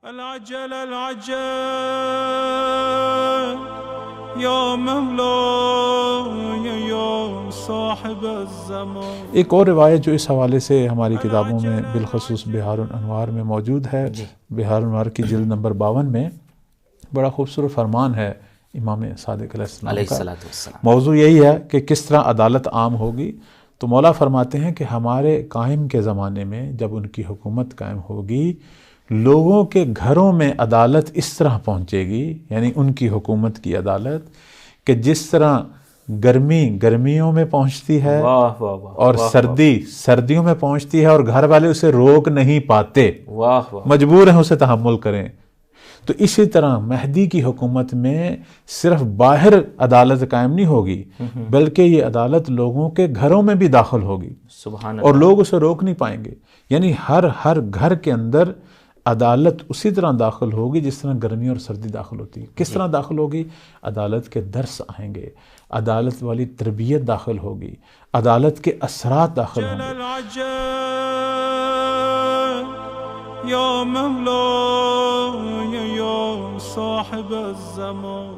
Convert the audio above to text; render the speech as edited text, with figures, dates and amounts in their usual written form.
العجل العجل یا مولا یا صاحب الزمان۔ ایک اور روایت جو اس حوالے سے ہماری کتابوں میں بالخصوص بحار الانوار میں موجود ہے، بحار الانوار کی جلد نمبر 52 میں بڑا خوبصورت فرمان ہے امام صادق علیہ السلام کا۔ موضوع یہی ہے کہ کس طرح عدالت عام ہوگی۔ تو مولا فرماتے ہیں کہ ہمارے قائم کے زمانے میں جب ان کی حکومت قائم ہوگی، لوگوں کے گھروں میں عدالت اس طرح پہنچے گی، یعنی ان کی حکومت کی عدالت، کہ جس طرح گرمی گرمیوں میں پہنچتی ہے اور سردی سردیوں میں پہنچتی ہے، اور گھر والے اسے روک نہیں پاتے، مجبور ہیں اسے تحمل کریں۔ تو اسی طرح مہدی کی حکومت میں صرف باہر عدالت قائم نہیں ہوگی، بلکہ یہ عدالت لوگوں کے گھروں میں بھی داخل ہوگی، اور لوگ اسے روک نہیں پائیں گے۔ یعنی ہر گھر کے اندر عدالت اسی طرح داخل ہوگی جس طرح گرمی اور سردی داخل ہوتی ہے۔ کس طرح داخل ہوگی؟ عدالت کے درس آئیں گے، عدالت والی تربیت داخل ہوگی، عدالت کے اثرات داخل ہوں گے۔ یا مولا یا صاحب الزمان۔